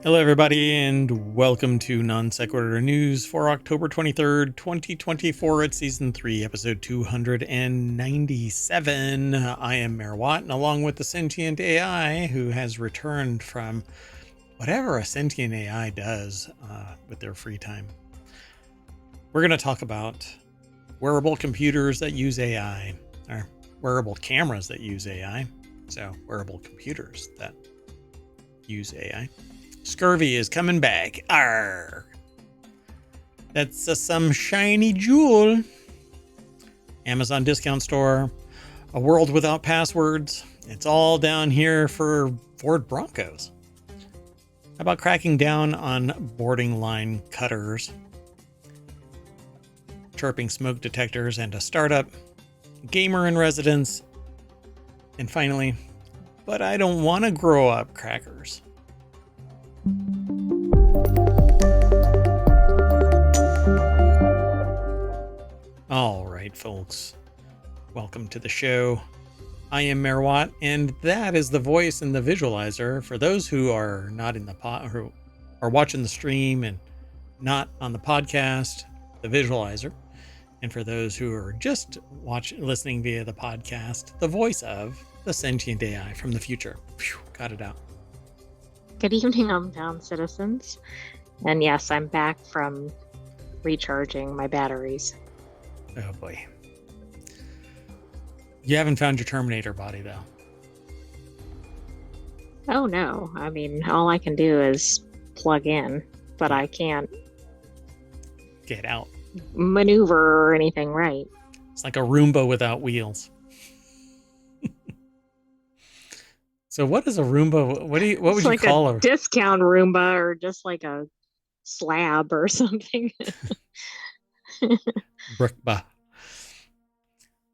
Hello, everybody, and welcome to Non Sequitur News for October 23rd, 2024. It's Season 3, Episode 297. I am Mayor Watt, and along with the sentient AI who has returned from whatever a sentient AI does with their free time, we're going to talk about wearable computers that use AI, or wearable cameras that use AI. So, wearable computers that use AI. Scurvy is coming back. Arr! That's some shiny jewel. Amazon discount store. A world without passwords. It's all down here for Ford Broncos. How about cracking down on boarding line cutters? Chirping smoke detectors and a startup. Gamer in residence. And finally, but I don't want to grow up crackers. All right, folks. Welcome to the show. I am Mayor Watt, and that is the voice in the visualizer for those who are not in the who are watching the stream and not on the podcast, the visualizer. And for those who are just listening via the podcast, the voice of the sentient AI from the future. Phew, got it out. Good evening, hometown citizens. And yes, I'm back from recharging my batteries. Oh boy. You haven't found your Terminator body, though. Oh no, I mean, all I can do is plug in, but I can't get out, maneuver or anything right. It's like a Roomba without wheels. So what is a Roomba? What would you call a discount Roomba, or just like a slab or something? Brickba.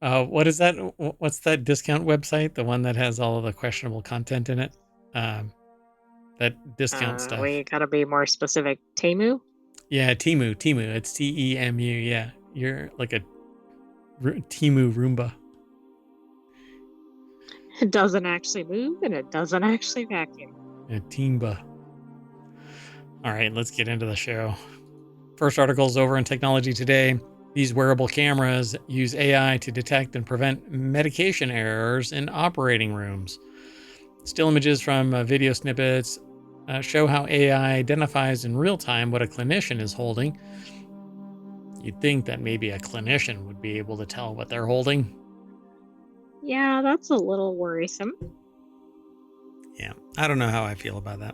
What is that? What's that discount website? The one that has all of the questionable content in it? That discount stuff. We gotta be more specific. Temu? Yeah, Temu. It's Temu. Yeah, you're like a Temu Roomba. It doesn't actually move, and it doesn't actually vacuum. A Teamba. All right, let's get into the show. First article is over in Technology Today. These wearable cameras use AI to detect and prevent medication errors in operating rooms. Still images from video snippets show how AI identifies in real time what a clinician is holding. You'd think that maybe a clinician would be able to tell what they're holding. Yeah, that's a little worrisome. Yeah, I don't know how I feel about that.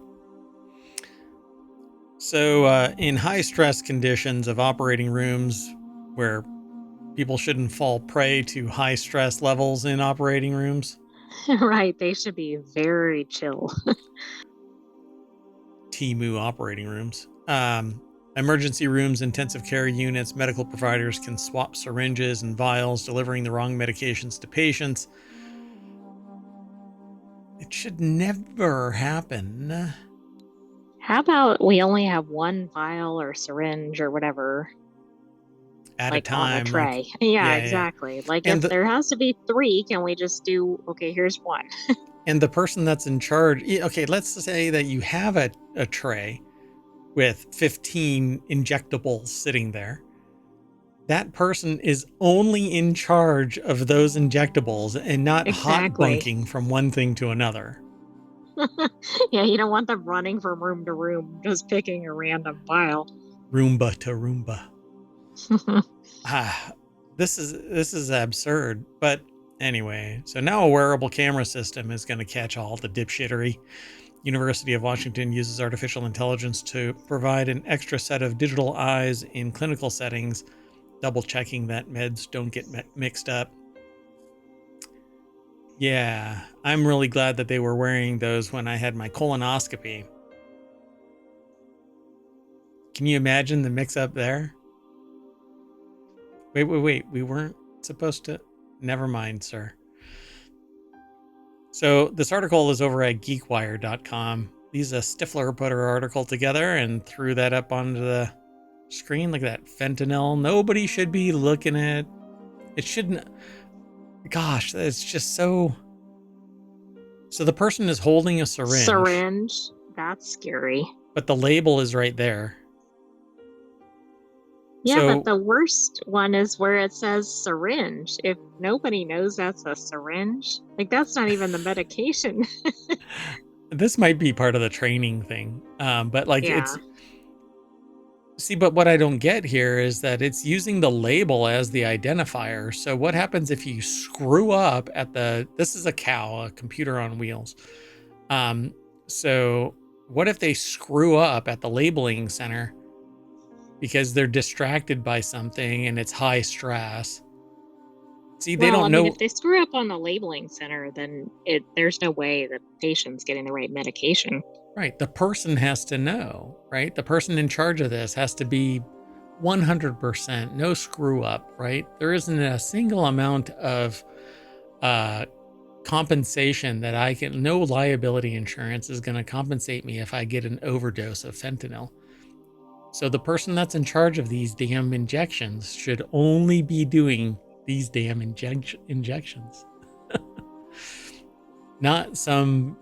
So in high stress conditions of operating rooms where people shouldn't fall prey to high stress levels in operating rooms. Right, they should be very chill. Temu operating rooms. Emergency rooms, intensive care units, medical providers can swap syringes and vials, delivering the wrong medications to patients. It should never happen. How about we only have one vial or syringe or whatever at a time on a tray? Like, yeah, exactly. Yeah. Like, if there has to be 3, can we just do, okay, here's 1? And the person that's in charge, okay, let's say that you have a tray with 15 injectables sitting there. That person is only in charge of those injectables and not hot bunking from one thing to another. Yeah, you don't want them running from room to room, just picking a random vial. Roomba to Roomba. This is absurd. But anyway, so now a wearable camera system is going to catch all the dipshittery. University of Washington uses artificial intelligence to provide an extra set of digital eyes in clinical settings, double checking that meds don't get mixed up. Yeah, I'm really glad that they were wearing those when I had my colonoscopy. Can you imagine the mix up there? Wait. We weren't supposed to... Never mind, sir. So this article is over at geekwire.com. Lisa Stifler put her article together and threw that up onto the screen. Look at that fentanyl. Nobody should be looking at... It shouldn't... Gosh, it's just so... So the person is holding a syringe. Syringe? That's scary. but the label is right there. Yeah, but the worst one is where it says syringe. If nobody knows that's a syringe, like that's not even the medication. This might be part of the training thing. But like Yeah. but what I don't get here is that it's using the label as the identifier. So what happens if you screw up at this is a cow, a computer on wheels. So what if they screw up at the labeling center because they're distracted by something and it's high stress? See, they don't know. If they screw up on the labeling center, then there's no way the patient's getting the right medication. Right. The person has to know, right? The person in charge of this has to be 100%, no screw up, right? There isn't a single amount of compensation that no liability insurance is going to compensate me if I get an overdose of fentanyl. So the person that's in charge of these damn injections should only be doing these damn injections. Not some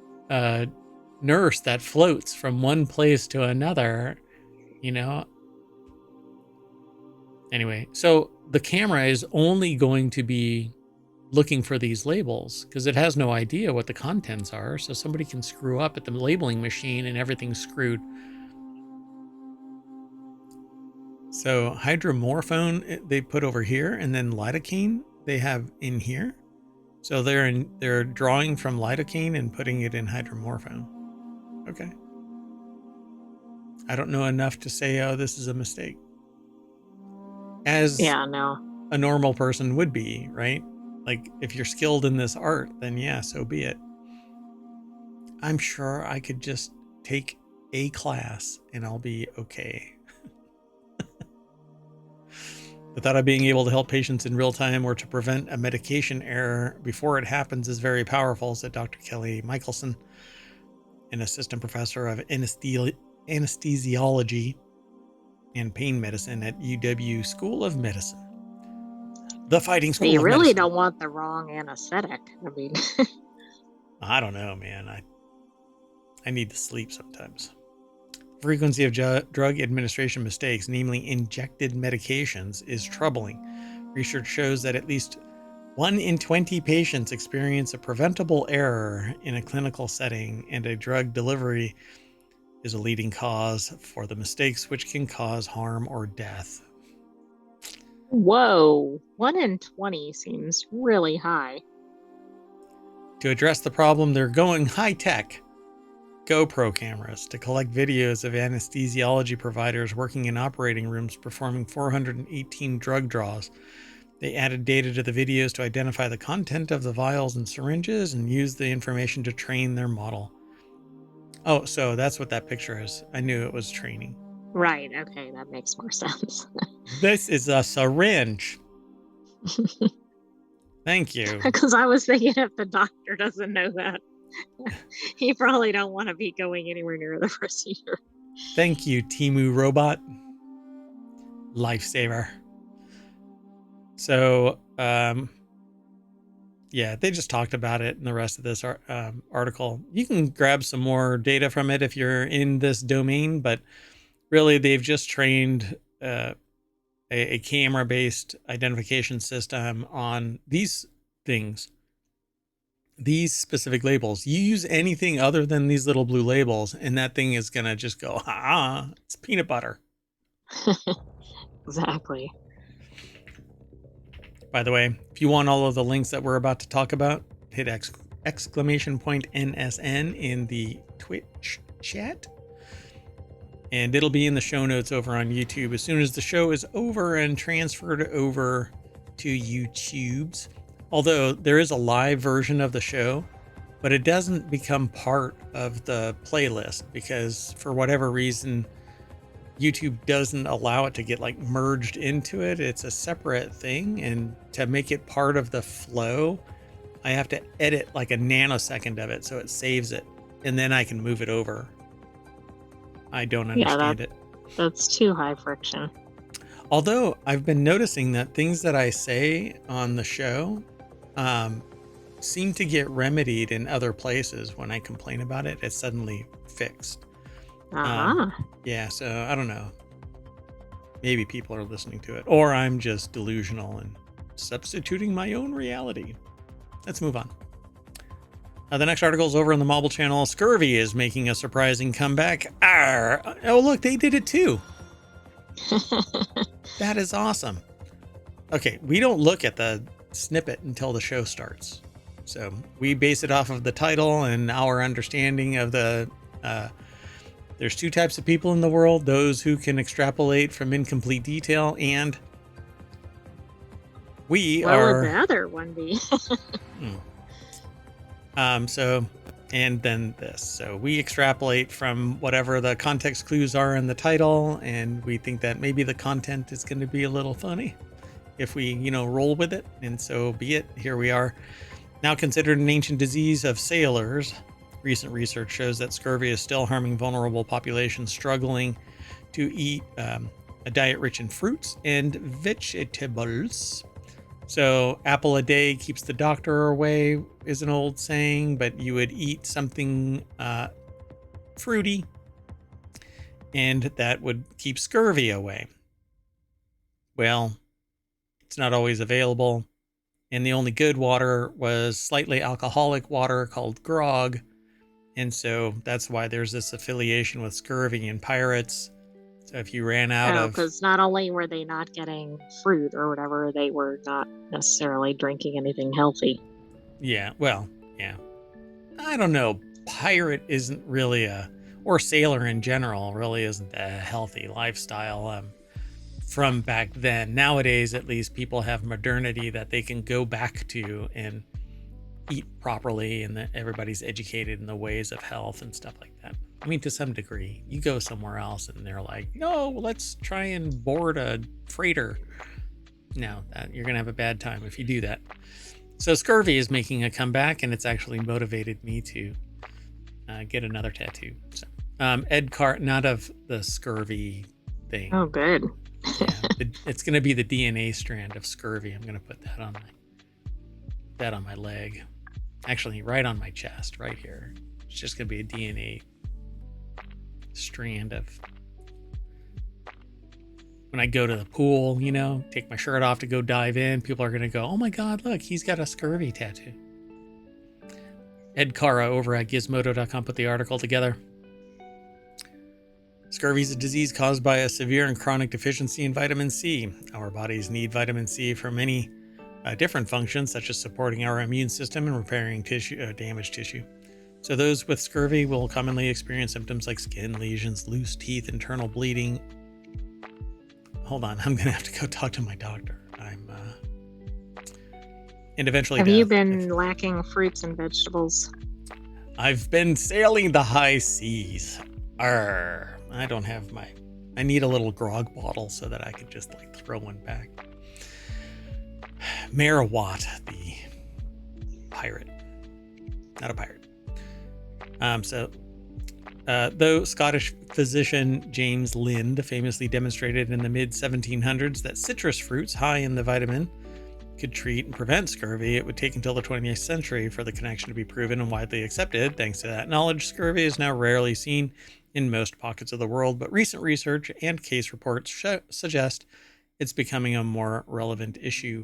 nurse that floats from one place to another, Anyway, so the camera is only going to be looking for these labels because it has no idea what the contents are. So somebody can screw up at the labeling machine and everything's screwed. So hydromorphone they put over here, and then lidocaine they have in here. So they're drawing from lidocaine and putting it in hydromorphone. Okay. I don't know enough to say, oh, this is a mistake. As a normal person would be, right? Like if you're skilled in this art, then yeah, so be it. I'm sure I could just take a class and I'll be okay. The thought of being able to help patients in real time or to prevent a medication error before it happens is very powerful, said Dr. Kelly Michelson, an assistant professor of anesthesiology and pain medicine at UW School of Medicine. The Fighting School of Medicine. You really don't want the wrong anesthetic. I mean, I don't know, man. I need to sleep sometimes. Frequency of drug administration mistakes, namely injected medications, is troubling. Research shows that at least 1 in 20 patients experience a preventable error in a clinical setting, and a drug delivery is a leading cause for the mistakes, which can cause harm or death. Whoa, 1 in 20 seems really high. To address the problem, they're going high-tech GoPro cameras to collect videos of anesthesiology providers working in operating rooms performing 418 drug draws. They added data to the videos to identify the content of the vials and syringes and use the information to train their model. Oh, so that's what that picture is. I knew it was training. Right. Okay, that makes more sense. This is a syringe. Thank you. Because I was thinking if the doctor doesn't know that, he probably don't want to be going anywhere near the procedure. Thank you, Temu Robot. Lifesaver. So, yeah, they just talked about it in the rest of this article. You can grab some more data from it if you're in this domain, but really they've just trained a camera-based identification system on these things. These specific labels. You use anything other than these little blue labels, and that thing is going to just go, it's peanut butter. Exactly. By the way, if you want all of the links that we're about to talk about, hit exclamation point NSN in the Twitch chat. And it'll be in the show notes over on YouTube as soon as the show is over and transferred over to YouTube's. Although there is a live version of the show, but it doesn't become part of the playlist because for whatever reason, YouTube doesn't allow it to get like merged into it. It's a separate thing. And to make it part of the flow, I have to edit like a nanosecond of it so it saves it. And then I can move it over. I don't understand it. That's too high friction. Although I've been noticing that things that I say on the show seem to get remedied in other places. When I complain about it, it's suddenly fixed. Uh-huh. Yeah, so I don't know. Maybe people are listening to it, or I'm just delusional and substituting my own reality. Let's move on. The next article is over on the Mobile channel. Scurvy is making a surprising comeback. Arr! Oh, look, they did it too. That is awesome. Okay, we don't look at the snippet until the show starts. So we base it off of the title and our understanding of the. There's two types of people in the world: those who can extrapolate from incomplete detail, and we What are. would the other one be? So, and then this. So we extrapolate from whatever the context clues are in the title, and we think that maybe the content is going to be a little funny if we, roll with it. And so be it. Here we are. Now considered an ancient disease of sailors, recent research shows that scurvy is still harming vulnerable populations struggling to eat a diet rich in fruits and vegetables. So, apple a day keeps the doctor away is an old saying, but you would eat something fruity, and that would keep scurvy away. Well, it's not always available, and the only good water was slightly alcoholic water called grog, and so that's why there's this affiliation with scurvy and pirates. So if you ran out of... because not only were they not getting fruit or whatever, they were not necessarily drinking anything healthy. Yeah, well, yeah. I don't know. Pirate isn't really or sailor in general, really isn't a healthy lifestyle from back then. Nowadays, at least, people have modernity that they can go back to and eat properly, and that everybody's educated in the ways of health and stuff like that. I mean, to some degree, you go somewhere else and they're like, no, let's try and board a freighter. No, you're going to have a bad time if you do that. So scurvy is making a comeback, and it's actually motivated me to get another tattoo. So, Ed Cart, not of the scurvy thing. Oh, good. Yeah, it's going to be the DNA strand of scurvy. I'm going to put that on my leg. Actually, right on my chest, right here. It's just going to be a DNA strand of... When I go to the pool, take my shirt off to go dive in, people are going to go, oh my God, look, he's got a scurvy tattoo. Ed Cara over at Gizmodo.com put the article together. Scurvy is a disease caused by a severe and chronic deficiency in vitamin C. Our bodies need vitamin C for many different functions, such as supporting our immune system and repairing damaged tissue. So those with scurvy will commonly experience symptoms like skin lesions, loose teeth, internal bleeding. Hold on, I'm gonna have to go talk to my doctor. And eventually Have you been lacking fruits and vegetables? I've been sailing the high seas. Arr, I don't have I need a little grog bottle so that I could just throw one back. Mayor Watt, the pirate. Not a pirate. Though Scottish physician James Lind famously demonstrated in the mid-1700s that citrus fruits high in the vitamin could treat and prevent scurvy, it would take until the 20th century for the connection to be proven and widely accepted. Thanks to that knowledge, scurvy is now rarely seen in most pockets of the world, but recent research and case reports suggest it's becoming a more relevant issue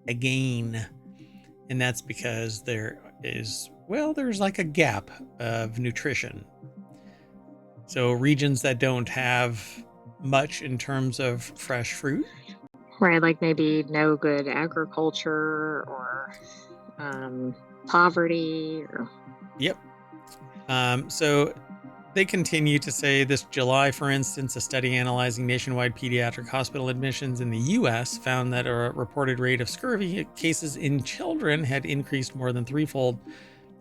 again. And that's because there's like a gap of nutrition. So regions that don't have much in terms of fresh fruit. Right, like maybe no good agriculture or poverty. Yep. So they continue to say this July, for instance, a study analyzing nationwide pediatric hospital admissions in the U.S. found that a reported rate of scurvy cases in children had increased more than threefold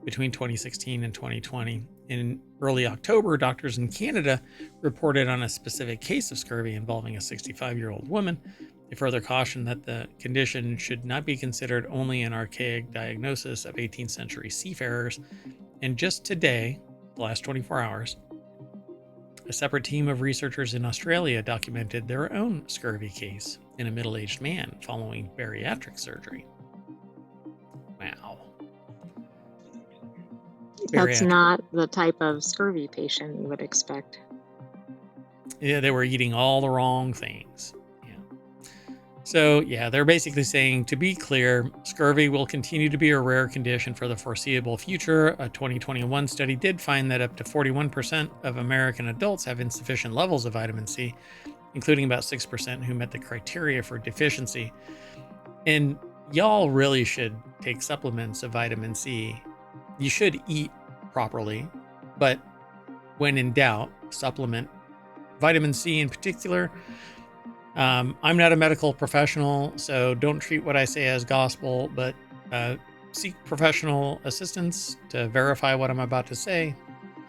between 2016 and 2020. In early October, doctors in Canada reported on a specific case of scurvy involving a 65-year-old woman. They further cautioned that the condition should not be considered only an archaic diagnosis of 18th century seafarers. And just today, the last 24 hours, a separate team of researchers in Australia documented their own scurvy case in a middle-aged man following bariatric surgery. Wow. That's not the type of scurvy patient you would expect. Yeah, they were eating all the wrong things. So, yeah, they're basically saying, to be clear, scurvy will continue to be a rare condition for the foreseeable future. A 2021 study did find that up to 41% of American adults have insufficient levels of vitamin C, including about 6% who met the criteria for deficiency. And y'all really should take supplements of vitamin C. You should eat properly, but when in doubt, supplement vitamin C in particular. I'm not a medical professional, so don't treat what I say as gospel, but seek professional assistance to verify what I'm about to say.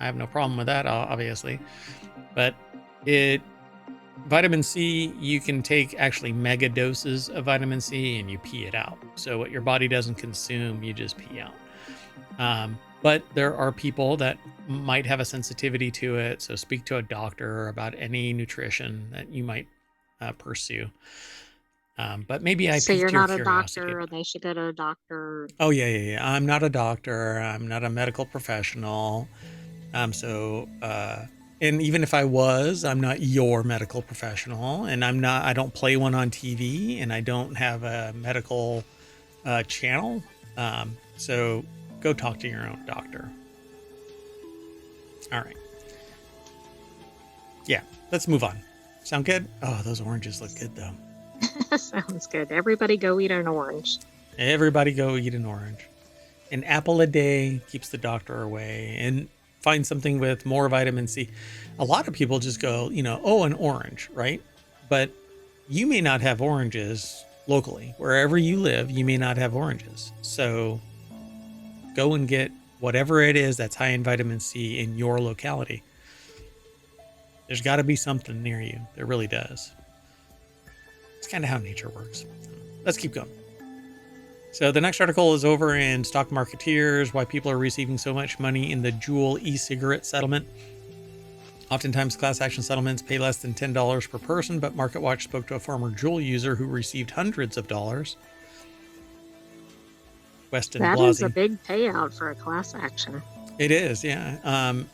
I have no problem with that, obviously. But vitamin C, you can take actually mega doses of vitamin C and you pee it out. So what your body doesn't consume, you just pee out. But there are people that might have a sensitivity to it. So speak to a doctor about any nutrition that you might pursue. But maybe I So piqued you're your not a curiosity. doctor, or they should go to a doctor. Oh, yeah. I'm not a doctor. I'm not a medical professional. And even if I was, I'm not your medical professional, and I don't play one on TV, and I don't have a medical channel. So go talk to your own doctor. All right. Yeah, let's move on. Sound good? Oh, those oranges look good, though. Sounds good. Everybody go eat an orange. Everybody go eat an orange. An apple a day keeps the doctor away. And find something with more vitamin C. A lot of people just go, an orange, right? But you may not have oranges locally. Wherever you live, you may not have oranges. So go and get whatever it is that's high in vitamin C in your locality. There's got to be something near you. There really does. It's kind of how nature works. Let's keep going. So the next article is over in Stock Marketeers, why people are receiving so much money in the Juul e-cigarette settlement. Oftentimes, class action settlements pay less than $10 per person, but MarketWatch spoke to a former Juul user who received hundreds of dollars. Weston That Blasey. is a big payout for a class action. It is, yeah.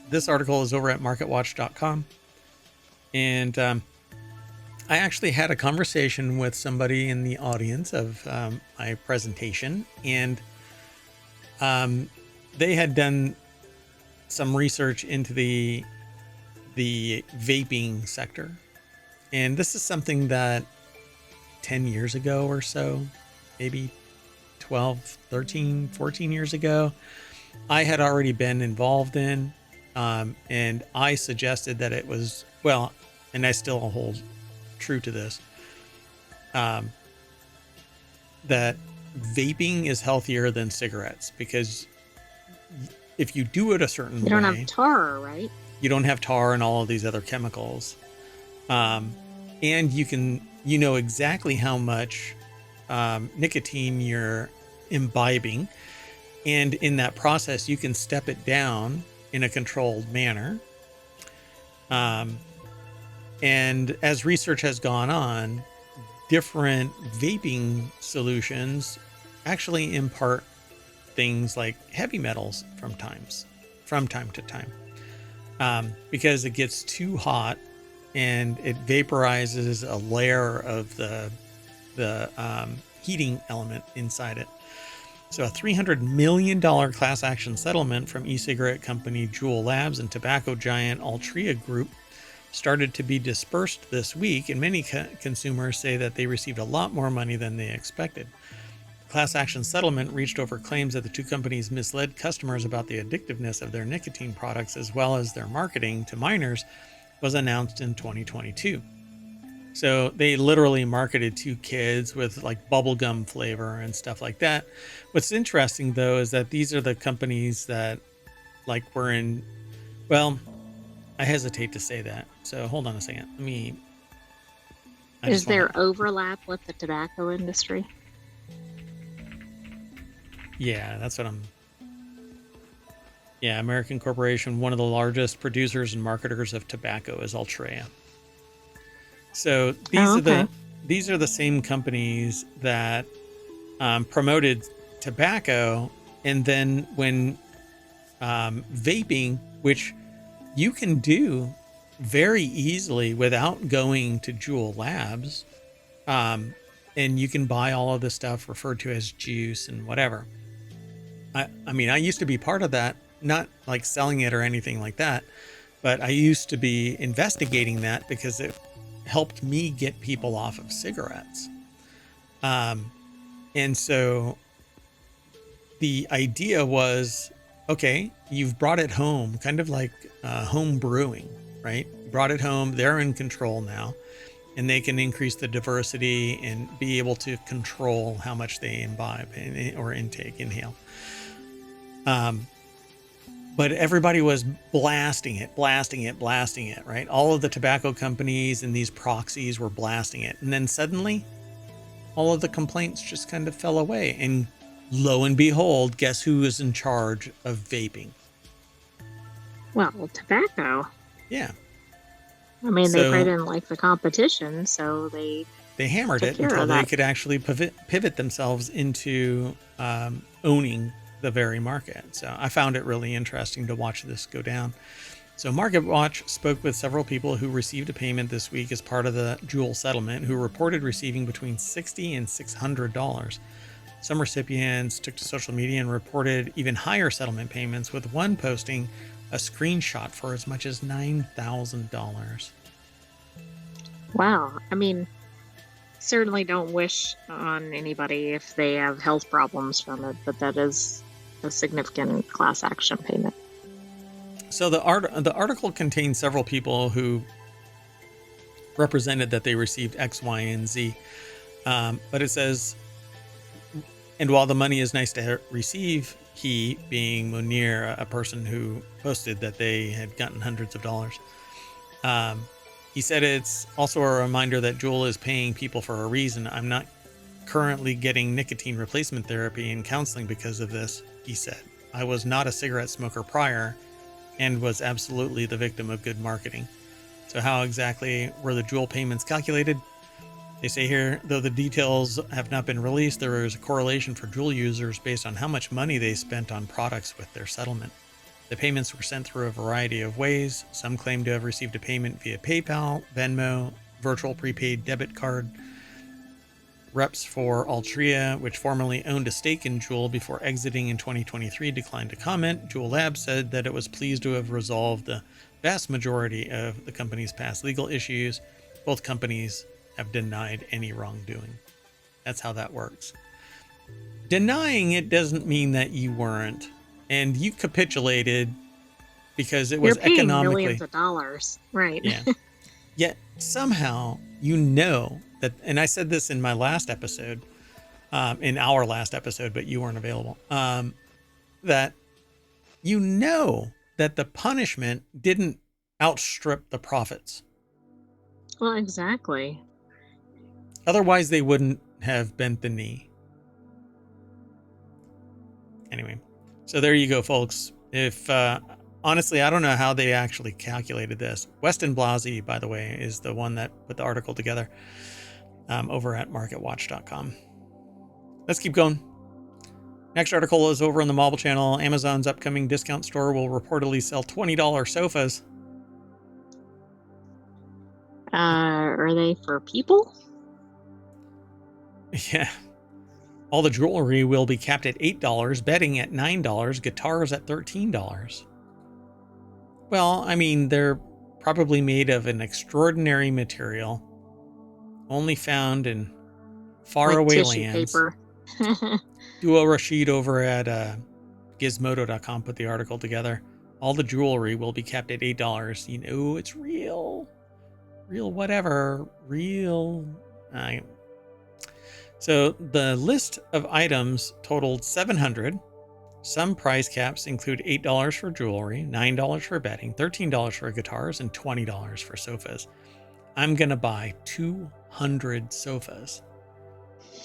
This article is over at marketwatch.com. And I actually had a conversation with somebody in the audience of my presentation, and they had done some research into the vaping sector. And this is something that 10 years ago or so, maybe 12, 13, 14 years ago, I had already been involved in. And I suggested that it was, and I still hold true to this, that vaping is healthier than cigarettes, because if you do it a certain way, You don't have tar, right? you don't have tar and all of these other chemicals. And you know exactly how much nicotine you're imbibing. And in that process, you can step it down in a controlled manner. And as research has gone on, different vaping solutions actually impart things like heavy metals from time to time, because it gets too hot and it vaporizes a layer of the heating element inside it. So a $300 million class action settlement from e-cigarette company Juul Labs and tobacco giant Altria Group started to be dispersed this week, and many consumers say that they received a lot more money than they expected. The class action settlement reached over claims that the two companies misled customers about the addictiveness of their nicotine products as well as their marketing to minors was announced in 2022. So they literally marketed to kids with like bubblegum flavor and stuff like that. What's interesting, though, is that these are the companies that were in, I hesitate to say that. So hold on a second. Is there overlap with the tobacco industry? Yeah, that's what American Corporation, one of the largest producers and marketers of tobacco is Altria. So these are the same companies that promoted tobacco, and then when vaping, which you can do very easily without going to Juul Labs. And you can buy all of the stuff referred to as juice and whatever. I mean, I used to be part of that, not like selling it or anything like that, but I used to be investigating that because it helped me get people off of cigarettes. And so the idea was, okay, you've brought it home, kind of like home brewing, right? You brought it home, they're in control now, and they can increase the diversity and be able to control how much they imbibe or inhale. But everybody was blasting it, right? All of the tobacco companies and these proxies were blasting it. And then suddenly, all of the complaints just kind of fell away. And lo and behold, guess who is in charge of vaping? Well, tobacco. Yeah. I mean, they probably didn't like the competition, so they hammered it until they could actually pivot themselves into owning the very market. So I found it really interesting to watch this go down. So MarketWatch spoke with several people who received a payment this week as part of the Juul settlement, who reported receiving between $60 and $600. Some recipients took to social media and reported even higher settlement payments, with one posting a screenshot for as much as $9,000. Wow. I mean, certainly don't wish on anybody if they have health problems from it, but that is a significant class action payment. So the article contains several people who represented that they received X, Y, and Z. But it says, and while the money is nice to receive, he, being Munir, a person who posted that they had gotten hundreds of dollars, he said it's also a reminder that Juul is paying people for a reason. I'm not currently getting nicotine replacement therapy and counseling because of this, he said. I was not a cigarette smoker prior and was absolutely the victim of good marketing. So how exactly were the Juul payments calculated? They say here, though the details have not been released, there is a correlation for Juul users based on how much money they spent on products with their settlement. The payments were sent through a variety of ways. Some claim to have received a payment via PayPal, Venmo, virtual prepaid debit card. Reps for Altria, which formerly owned a stake in Juul before exiting in 2023, declined to comment. Juul Labs said that it was pleased to have resolved the vast majority of the company's past legal issues. Both companies have denied any wrongdoing. That's how that works. Denying it doesn't mean that you weren't, and you capitulated because it was You're paying economically millions of dollars, right? Yeah. Yet somehow you know that, and I said this in my last episode, in our last episode, but you weren't available, that you know that the punishment didn't outstrip the profits. Well, exactly. Otherwise, they wouldn't have bent the knee. Anyway, so there you go, folks. If honestly, I don't know how they actually calculated this. Weston Blasey, by the way, is the one that put the article together over at marketwatch.com. Let's keep going. Next article is over on the Mobile Channel. Amazon's upcoming discount store will reportedly sell $20 sofas. Are they for people? Yeah. All the jewelry will be capped at $8, bedding at $9, guitars at $13. Well, I mean, they're probably made of an extraordinary material, only found in faraway lands. Paper. Duo Rashid over at Gizmodo.com put the article together. All the jewelry will be capped at $8. You know, it's real. Real whatever. Real. So the list of items totaled 700. Some price caps include $8 for jewelry, $9 for bedding, $13 for guitars, and $20 for sofas. I'm going to buy 200 sofas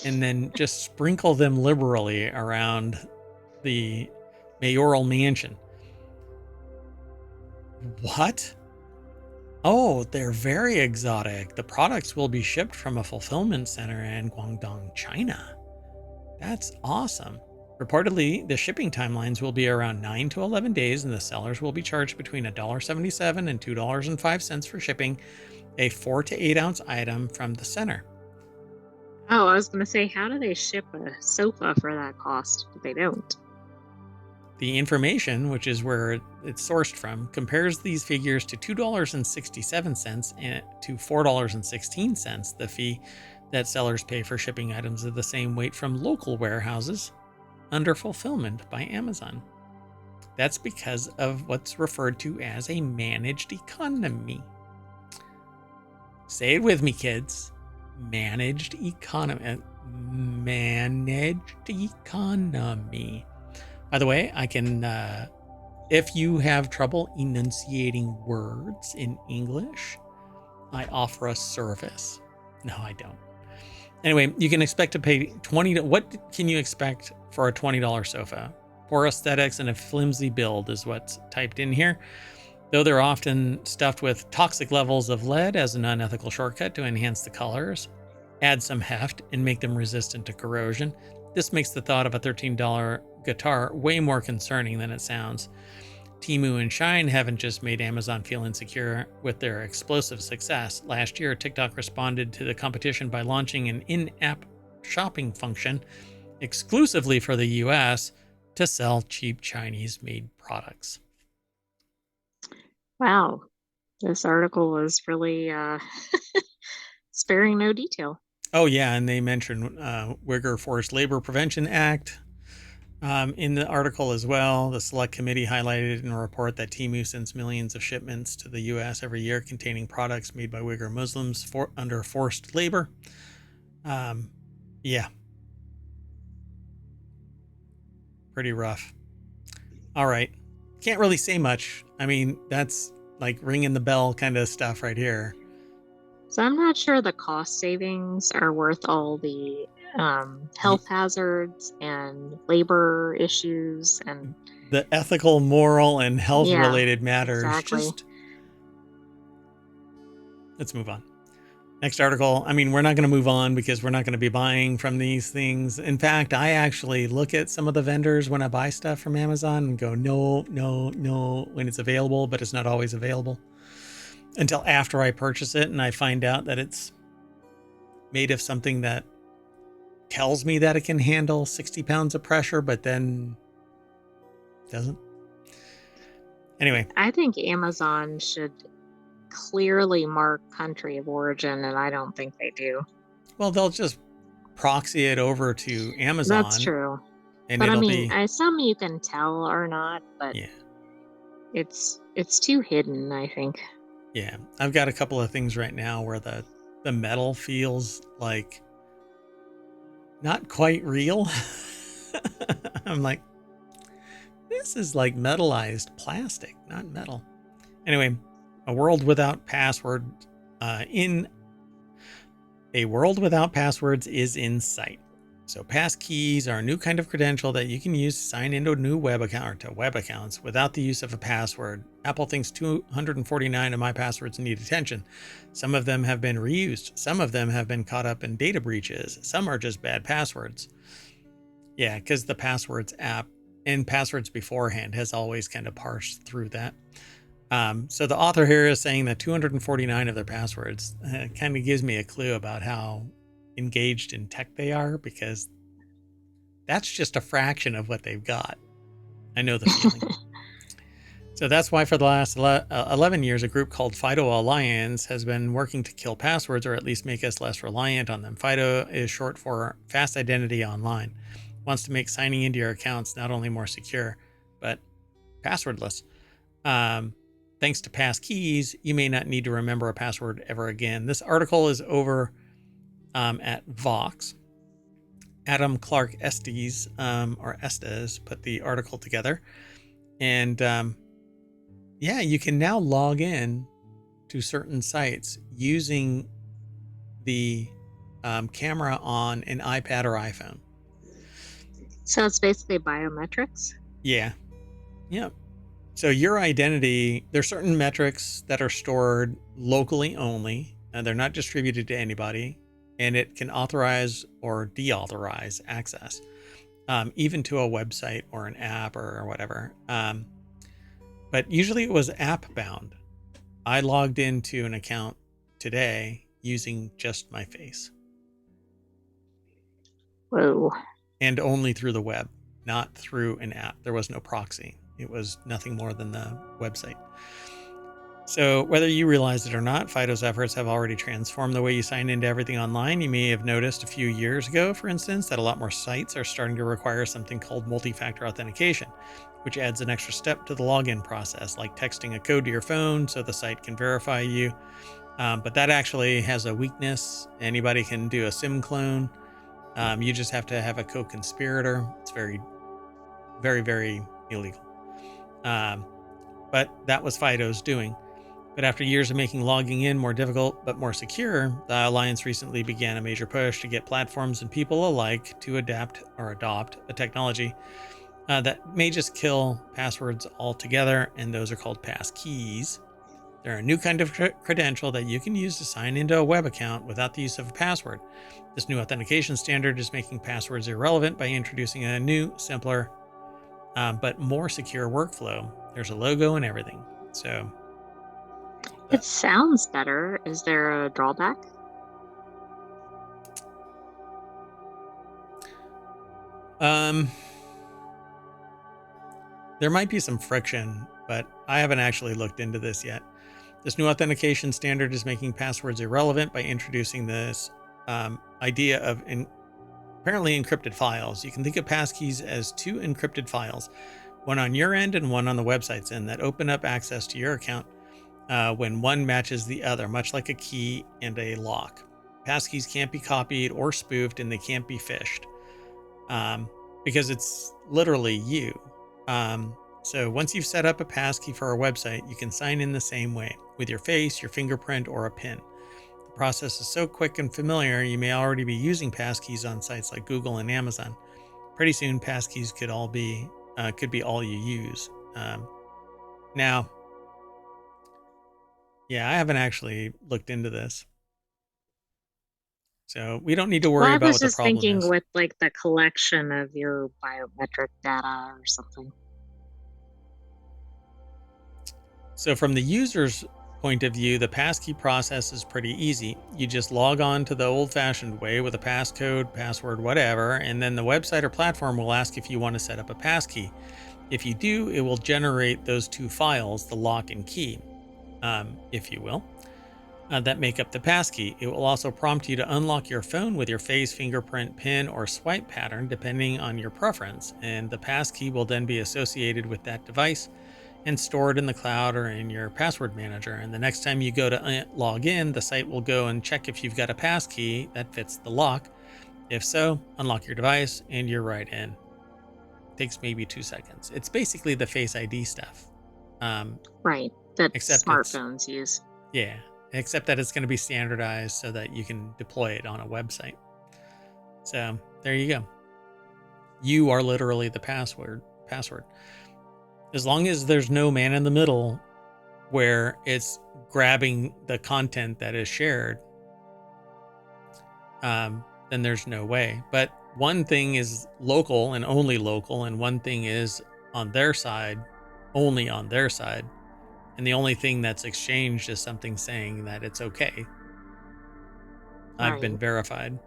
and then just sprinkle them liberally around the mayoral mansion. What? Oh, they're very exotic. The products will be shipped from a fulfillment center in Guangdong, China. That's awesome. Reportedly, the shipping timelines will be around 9 to 11 days, and the sellers will be charged between $1.77 and $2.05 for shipping a 4 to 8 ounce item from the center. Oh, I was going to say, how do they ship a sofa for that cost? They don't. The information, which is where it's sourced from, compares these figures to $2.67 and to $4.16, the fee that sellers pay for shipping items of the same weight from local warehouses under fulfillment by Amazon. That's because of what's referred to as a managed economy. Say it with me, kids. Managed economy. Managed economy. By the way, I can, if you have trouble enunciating words in English, I offer a service. No, I don't. Anyway, you can expect to pay $20. What can you expect for a $20 sofa? Poor aesthetics and a flimsy build is what's typed in here. Though they're often stuffed with toxic levels of lead as an unethical shortcut to enhance the colors, add some heft, and make them resistant to corrosion, this makes the thought of a $13 guitar way more concerning than it sounds. Temu and Shine haven't just made Amazon feel insecure with their explosive success. Last year, TikTok responded to the competition by launching an in-app shopping function exclusively for the US to sell cheap Chinese-made products. Wow. This article was really sparing no detail. Oh, yeah, and they mentioned Uyghur Forced Labor Prevention Act in the article as well. The Select Committee highlighted in a report that Temu sends millions of shipments to the U.S. every year containing products made by Uyghur Muslims under forced labor. Yeah. Pretty rough. All right. Can't really say much. I mean, that's like ringing the bell kind of stuff right here. So I'm not sure the cost savings are worth all the health hazards and labor issues and the ethical, moral, and health related matters. Exactly. Let's move on. Next article. I mean, we're not going to move on because we're not going to be buying from these things. In fact, I actually look at some of the vendors when I buy stuff from Amazon and go, no, when it's available, but it's not always available until after I purchase it. And I find out that it's made of something that tells me that it can handle 60 pounds of pressure, but then doesn't. Anyway. I think Amazon should clearly mark country of origin, and I don't think they do. Well, they'll just proxy it over to Amazon. That's true. And but I mean, some you can tell are not, but yeah, it's too hidden, I think. Yeah, I've got a couple of things right now where the metal feels like not quite real. I'm like, this is like metallized plastic, not metal. Anyway, a world without passwords is in sight. So passkeys are a new kind of credential that you can use to sign into a new web account or to web accounts without the use of a password. Apple thinks 249 of my passwords need attention. Some of them have been reused. Some of them have been caught up in data breaches. Some are just bad passwords. Yeah, because the passwords app and passwords beforehand has always kind of parsed through that. So the author here is saying that 249 of their passwords kind of gives me a clue about how engaged in tech they are, because that's just a fraction of what they've got. I know the feeling. So that's why for the last 11 years, a group called FIDO Alliance has been working to kill passwords, or at least make us less reliant on them. FIDO is short for Fast Identity Online. Wants to make signing into your accounts not only more secure, but passwordless. Thanks to passkeys, you may not need to remember a password ever again. This article is over at Vox. Adam Clark Estes, put the article together. And yeah, you can now log in to certain sites using the camera on an iPad or iPhone. So it's basically biometrics? Yeah. Yeah. So your identity, there's certain metrics that are stored locally only, and they're not distributed to anybody, and it can authorize or deauthorize access. even to a website or an app or whatever. But usually it was app bound. I logged into an account today using just my face. Whoa. And only through the web, not through an app. There was no proxy. It was nothing more than the website. So whether you realize it or not, FIDO's efforts have already transformed the way you sign into everything online. You may have noticed a few years ago, for instance, that a lot more sites are starting to require something called multi-factor authentication, which adds an extra step to the login process, like texting a code to your phone so the site can verify you. But that actually has a weakness. Anybody can do a SIM clone. You just have to have a co-conspirator. It's very, very, very illegal. But that was FIDO's doing. But after years of making logging in more difficult but more secure, the Alliance recently began a major push to get platforms and people alike to adapt or adopt a technology that may just kill passwords altogether, and those are called passkeys. They're a new kind of credential that you can use to sign into a web account without the use of a password. This new authentication standard is making passwords irrelevant by introducing a new, simpler, but more secure workflow. There's a logo and everything. So it sounds better. Is there a drawback? There might be some friction, but I haven't actually looked into this yet. This new authentication standard is making passwords irrelevant by introducing this idea of apparently encrypted files. You can think of passkeys as two encrypted files, one on your end and one on the website's end, that open up access to your account when one matches the other, much like a key and a lock. Passkeys can't be copied or spoofed, and they can't be phished because it's literally you. So once you've set up a passkey for a website, you can sign in the same way, with your face, your fingerprint, or a PIN. The process is so quick and familiar, you may already be using passkeys on sites like Google and Amazon. Pretty soon, passkeys could be all you use. Now, yeah, I haven't actually looked into this, so we don't need to worry about what the problem is. I was just thinking with like the collection of your biometric data or something. So from the user's point of view, the passkey process is pretty easy. You just log on to the old-fashioned way with a passcode, password, whatever, and then the website or platform will ask if you want to set up a passkey. If you do, it will generate those two files, the lock and key, if you will, that make up the passkey. It will also prompt you to unlock your phone with your face, fingerprint, PIN, or swipe pattern, depending on your preference, and the passkey will then be associated with that device and stored in the cloud or in your password manager. And the next time you go to log in, the site will go and check if you've got a passkey that fits the lock. If so, unlock your device and you're right in. It takes maybe 2 seconds. It's basically the Face ID stuff. Right, that smartphones use. Yeah, except that it's going to be standardized so that you can deploy it on a website. So there you go. You are literally the password. As long as there's no man in the middle where it's grabbing the content that is shared, then there's no way. But one thing is local and only local, and one thing is on their side, only on their side. And the only thing that's exchanged is something saying that it's okay. I've been verified.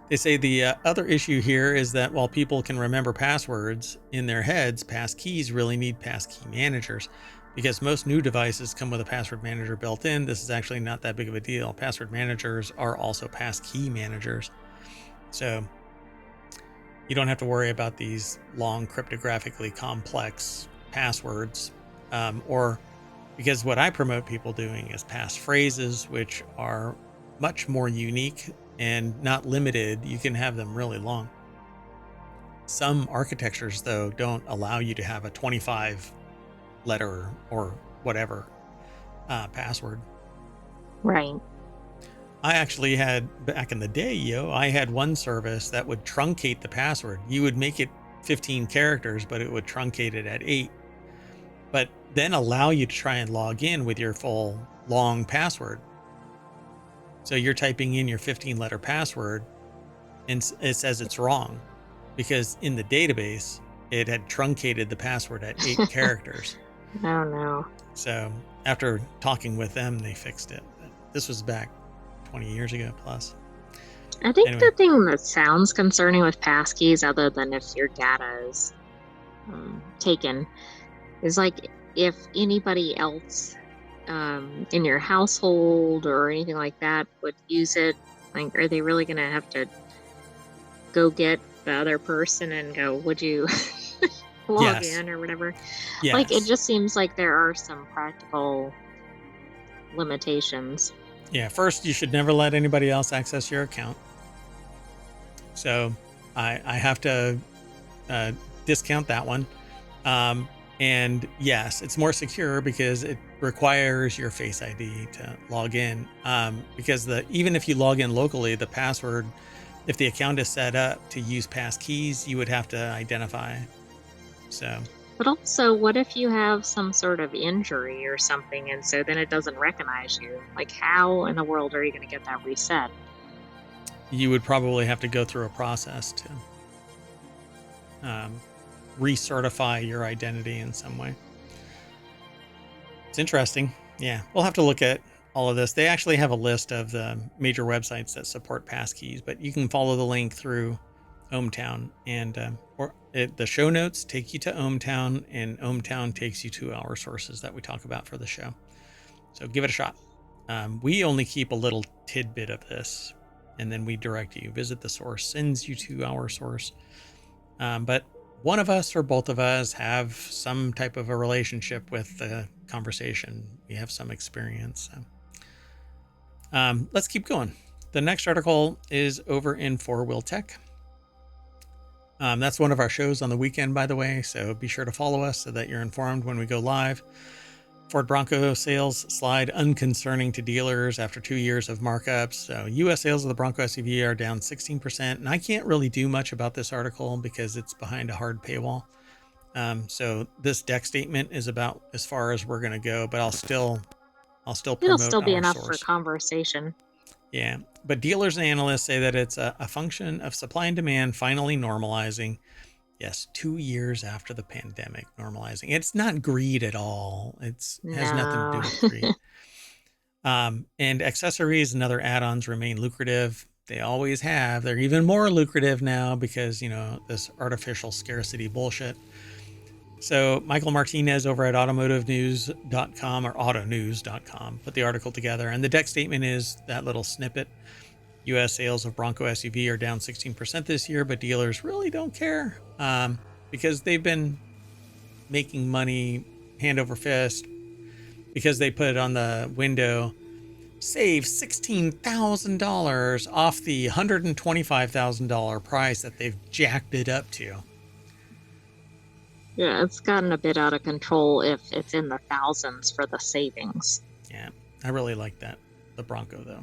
They say the other issue here is that while people can remember passwords in their heads, passkeys really need passkey managers. Because most new devices come with a password manager built in, this is actually not that big of a deal. Password managers are also passkey managers. So you don't have to worry about these long, cryptographically complex passwords. Or because what I promote people doing is passphrases, which are much more unique and not limited. You can have them really long. Some architectures, though, don't allow you to have a 25 letter or whatever password. Right. I actually had, back in the day, I had one service that would truncate the password. You would make it 15 characters, but it would truncate it at 8. But then allow you to try and log in with your full long password. So you're typing in your 15-letter password and it says it's wrong. because in the database, it had truncated the password at 8 characters. Oh, no. So after talking with them, they fixed it. But this was back 20 years ago plus. I think Anyway. the thing that sounds concerning with passkeys, other than if your data is taken, is like if anybody else in your household or anything like that would use it, like, are they really going to have to go get the other person and go, would you log Yes. in or whatever? Yes. Like, it just seems like there are some practical limitations. Yeah, first, you should never let anybody else access your account. So I have to discount that one. And yes, it's more secure because it requires your Face ID to log in. Because even if you log in locally, the password, if the account is set up to use pass keys, you would have to identify. So. But also, what if you have some sort of injury or something, and so then it doesn't recognize you? Like, how in the world are you going to get that reset? You would probably have to go through a process to recertify your identity in some way. It's interesting. Yeah, we'll have to look at all of this. They actually have a list of the major websites that support passkeys, but you can follow the link through ohmTown, and the show notes take you to ohmTown, and ohmTown takes you to our sources that we talk about for the show. So give it a shot. We only keep a little tidbit of this, and then we direct you. Visit the source, sends you to our source. But one of us or both of us have some type of a relationship with the conversation. We have some experience. So. Let's keep going. The next article is over in 4Wheel Tech. That's one of our shows on the weekend, by the way, so be sure to follow us so that you're informed when we go live. Ford Bronco sales slide unconcerning to dealers after 2 years of markups. So U.S. sales of the Bronco SUV are down 16%, and I can't really do much about this article because it's behind a hard paywall. So this deck statement is about as far as we're going to go, but I'll still promote It'll still be our enough source. for conversation. Yeah, but dealers and analysts say that it's a function of supply and demand finally normalizing. Yes, 2 years after the pandemic normalizing. It's not greed at all. It has nothing to do with greed. And accessories and other add-ons remain lucrative. They always have. They're even more lucrative now because, this artificial scarcity bullshit. So Michael Martinez over at automotivenews.com or autonews.com put the article together. And the deck statement is that little snippet. U.S. sales of Bronco SUV are down 16% this year, but dealers really don't care because they've been making money hand over fist because they put on the window, save $16,000 off the $125,000 price that they've jacked it up to. Yeah, it's gotten a bit out of control if it's in the thousands for the savings. Yeah, I really like that. The Bronco, though.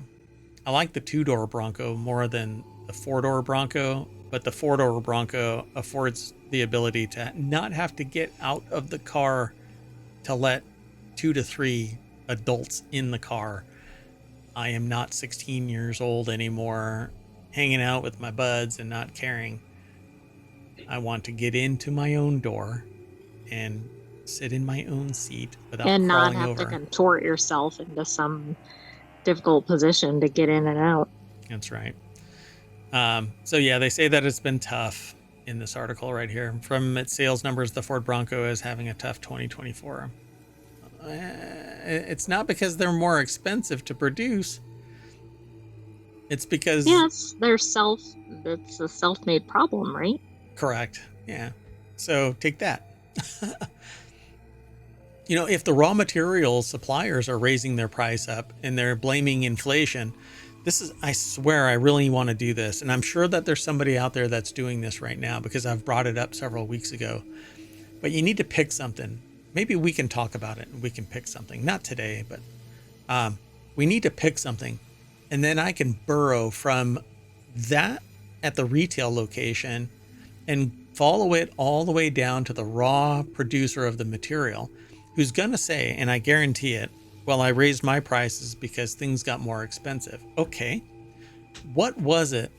I like the 2-door Bronco more than the 4-door Bronco, but the 4-door Bronco affords the ability to not have to get out of the car to let 2 to 3 adults in the car. I am not 16 years old anymore, hanging out with my buds and not caring. I want to get into my own door and sit in my own seat without and not crawling have over. to contort yourself into some difficult position to get in and out. That's right. So yeah, they say that it's been tough in this article right here. From its sales numbers, the Ford Bronco is having a tough 2024. It's not because they're more expensive to produce. It's because... Yes, it's a self-made problem, right? Correct. Yeah. So take that. If the raw materials suppliers are raising their price up and they're blaming inflation, I swear I really want to do this. And I'm sure that there's somebody out there that's doing this right now because I've brought it up several weeks ago. But you need to pick something. Maybe we can talk about it and we can pick something. Not today, but we need to pick something. And then I can burrow from that at the retail location and follow it all the way down to the raw producer of the material, who's going to say, and I guarantee it, well, I raised my prices because things got more expensive. Okay, what was it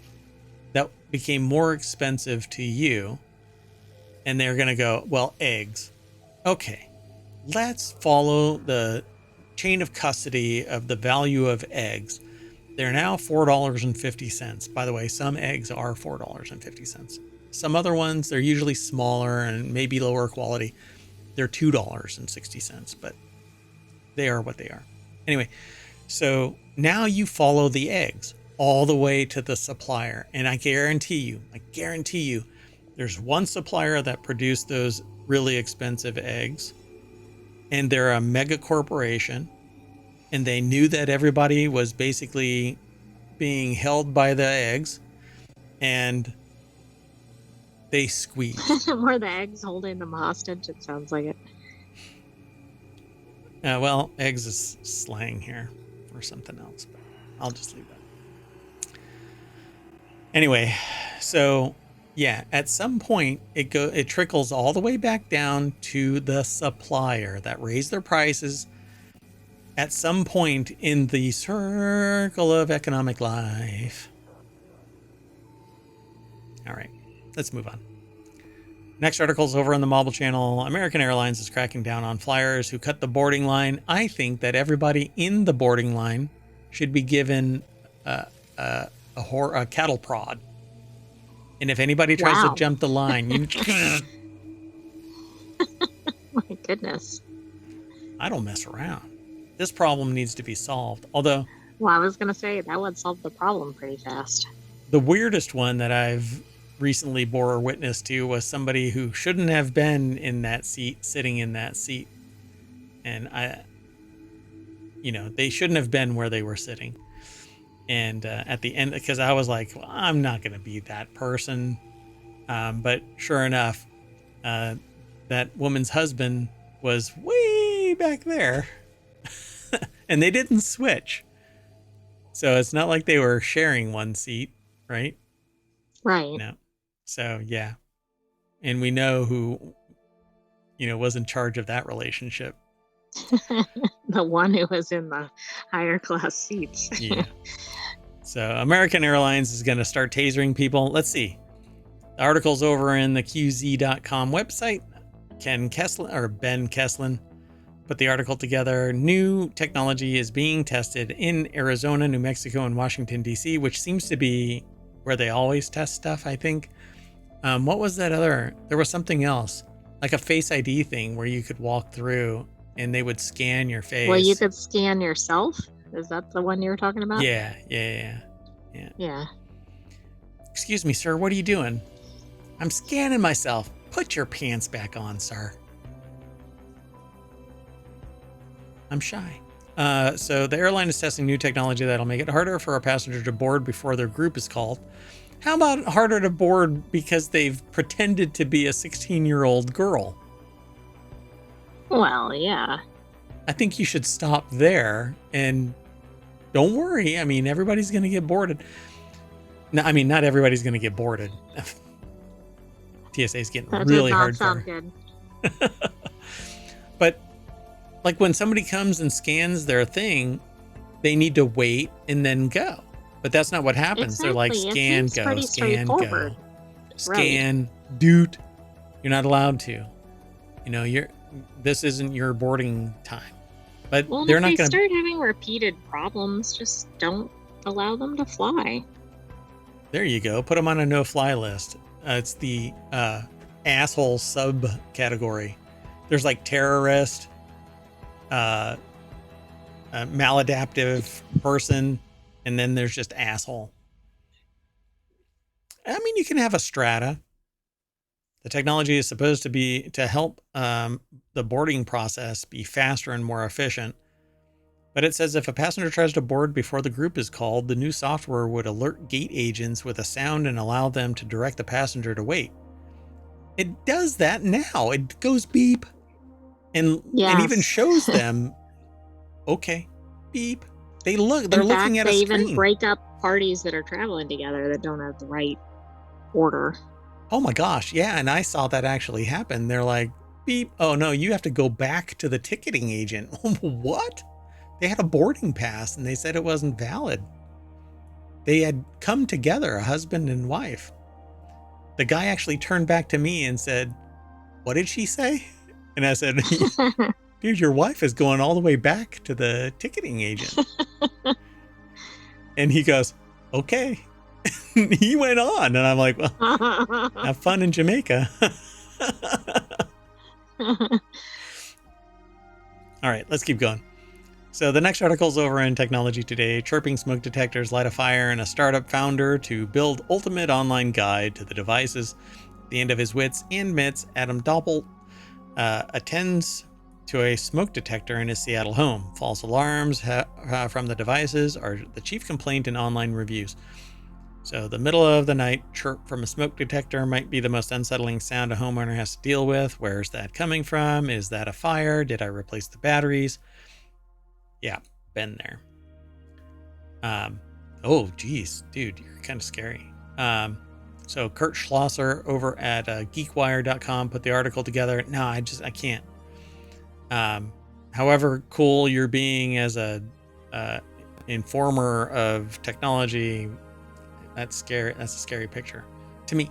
that became more expensive to you, and they're going to go, well, eggs. Okay, let's follow the chain of custody of the value of eggs. They're now $4.50. By the way, some eggs are $4.50. Some other ones, they're usually smaller and maybe lower quality. They're $2.60, but they are what they are. Anyway, so now you follow the eggs all the way to the supplier. And I guarantee you, there's one supplier that produced those really expensive eggs, and they're a mega corporation, and they knew that everybody was basically being held by the eggs, and they squeezed. Were the eggs holding them hostage? It sounds like it. Well, eggs is slang here for something else, but I'll just leave that. Anyway, so yeah, at some point it trickles all the way back down to the supplier that raised their prices. At some point in the circle of economic life. All right, let's move on. Next article is over on the Mobile Channel. American Airlines is cracking down on flyers who cut the boarding line. I think that everybody in the boarding line should be given a cattle prod. And if anybody tries to jump the line, you... My goodness. I don't mess around. This problem needs to be solved. Although... Well, I was going to say, that would solve the problem pretty fast. The weirdest one that I've recently bore witness to was somebody who shouldn't have been in that seat, sitting in that seat. And they shouldn't have been where they were sitting. And at the end, because I was like, well, I'm not going to be that person. But sure enough, that woman's husband was way back there. And they didn't switch. So it's not like they were sharing one seat, right? Right. No. So, yeah. And we know who, was in charge of that relationship. The one who was in the higher class seats. Yeah. So American Airlines is going to start tasering people. Let's see. The article's over in the QZ.com website. Ben Kesslin put the article together. New technology is being tested in Arizona, New Mexico, and Washington, D.C., which seems to be where they always test stuff, I think. What was that other? There was something else, like a Face ID thing where you could walk through and they would scan your face. Well, you could scan yourself? Is that the one you were talking about? Yeah. Excuse me, sir. What are you doing? I'm scanning myself. Put your pants back on, sir. I'm shy. So the airline is testing new technology that'll make it harder for a passenger to board before their group is called. How about harder to board because they've pretended to be a 16-year-old girl? Well, yeah. I think you should stop there and don't worry. I mean, everybody's going to get boarded. No, I mean, not everybody's going to get boarded. TSA is getting really hard for her. Good. But like when somebody comes and scans their thing, they need to wait and then go. But that's not what happens. Exactly. They're like, scan, go, scan, go. Scan, right. doot. You're not allowed to. This isn't your boarding time. But well, they're if not they going to start having repeated problems, just don't allow them to fly. There you go. Put them on a no-fly list. It's the asshole subcategory. There's like terrorist, maladaptive person, and then there's just asshole. I mean, you can have a strata. The technology is supposed to be to help the boarding process be faster and more efficient. But it says if a passenger tries to board before the group is called, the new software would alert gate agents with a sound and allow them to direct the passenger to wait. It does that now. It goes beep and even shows them, okay, beep. They're looking at a screen. They even break up parties that are traveling together that don't have the right order. Oh my gosh, yeah, and I saw that actually happen. They're like, beep. Oh no, you have to go back to the ticketing agent. What? They had a boarding pass and they said it wasn't valid. they had come together, a husband and wife. The guy actually turned back to me and said, "What did she say?" And I said, "Dude, your wife is going all the way back to the ticketing agent." And he goes, "Okay." He went on, and I'm like, "Well, have fun in Jamaica." All right, let's keep going. So the next article is over in Technology Today. Chirping smoke detectors light a fire in a startup founder to build ultimate online guide to the devices. At the end of his wits and mitts, Adam Doppelt attends to a smoke detector in his Seattle home. False alarms from the devices are the chief complaint in online reviews. So the middle of the night chirp from a smoke detector might be the most unsettling sound a homeowner has to deal with. Where's that coming from? Is that a fire? Did I replace the batteries? Yeah, been there. Oh, geez, dude, you're kind of scary. So Kurt Schlosser over at geekwire.com put the article together. No, I can't. However cool you're being as a informer of technology, that's scary. That's a scary picture to me.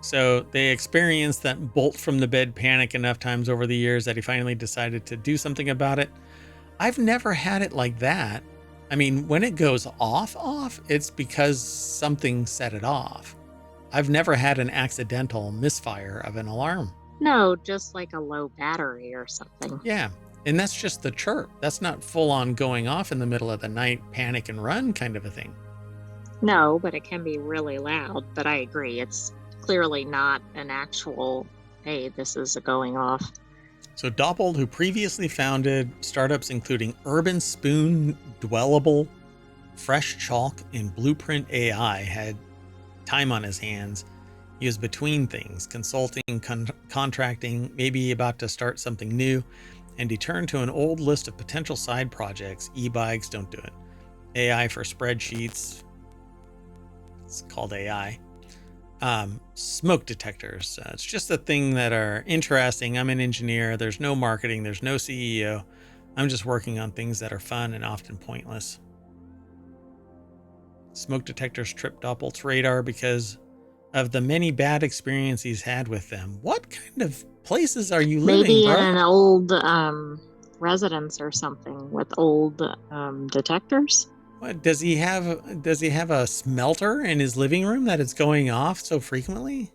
So they experienced that bolt from the bed panic enough times over the years that he finally decided to do something about it. I've never had it like that. I mean, when it goes off, it's because something set it off. I've never had an accidental misfire of an alarm. No, just like a low battery or something. Yeah, and that's just the chirp. That's not full on going off in the middle of the night, panic and run kind of a thing. No, but it can be really loud. But I agree, it's clearly not an actual, hey, this is a going off. So Doppelt, who previously founded startups including Urban Spoon, Dwellable, Fresh Chalk, and Blueprint AI, had time on his hands. He was between things, consulting, contracting, maybe about to start something new, and he turned to an old list of potential side projects. E-bikes, don't do it. AI for spreadsheets, it's called AI. Smoke detectors. It's just a thing that are interesting. I'm an engineer. There's no marketing. There's no CEO. I'm just working on things that are fun and often pointless. Smoke detectors trip Doppelt's radar because of the many bad experiences he's had with them. What kind of places are you living, Maybe bro? in an old residence or something with old detectors. What does he have? Does he have a smelter in his living room that it's going off so frequently?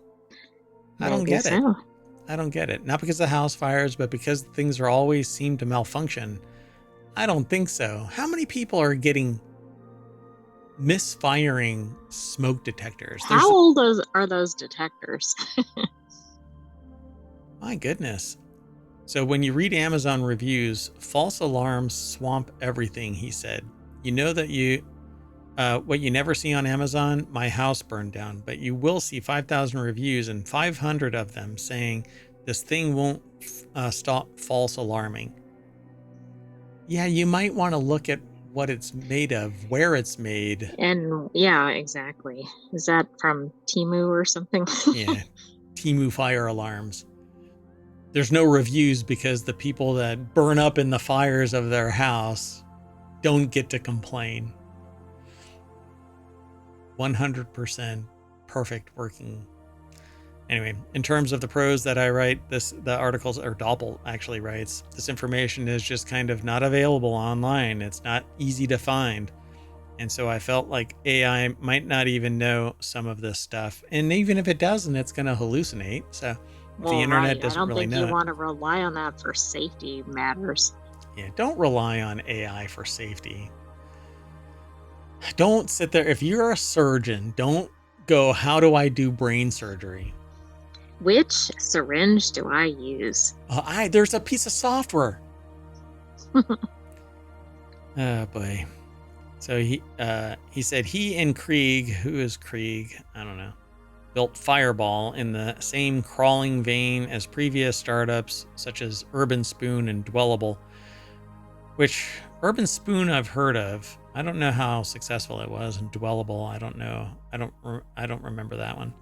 I don't get it. I don't get it. Not because of house fires, but because things are always seem to malfunction. I don't think so. How many people are getting misfiring smoke detectors? How old are those detectors? My goodness. So when you read Amazon reviews, false alarms swamp everything, he said. You know that what you never see on Amazon, my house burned down, but you will see 5,000 reviews and 500 of them saying this thing won't stop false alarming. Yeah, you might want to look at what it's made of, where it's made. And yeah, exactly. Is that from Temu or something? Yeah, Temu fire alarms. There's no reviews because the people that burn up in the fires of their house don't get to complain. 100% perfect working. Anyway, in terms of the prose that I write, the articles, or Doppelt actually writes, this information is just kind of not available online. It's not easy to find. And so I felt like AI might not even know some of this stuff. And even if it doesn't, it's going to hallucinate. So if the internet doesn't really know, I don't think you want to rely on that for safety matters. Yeah, don't rely on AI for safety. Don't sit there. If you're a surgeon, don't go, how do I do brain surgery? Which syringe do I use? There's a piece of software. Oh boy. So he said he and Krieg, who is Krieg? I don't know. Built Fireball in the same crawling vein as previous startups such as Urban Spoon and Dwellable, which Urban Spoon I've heard of. I don't know how successful it was, and Dwellable, I don't know. I don't remember that one.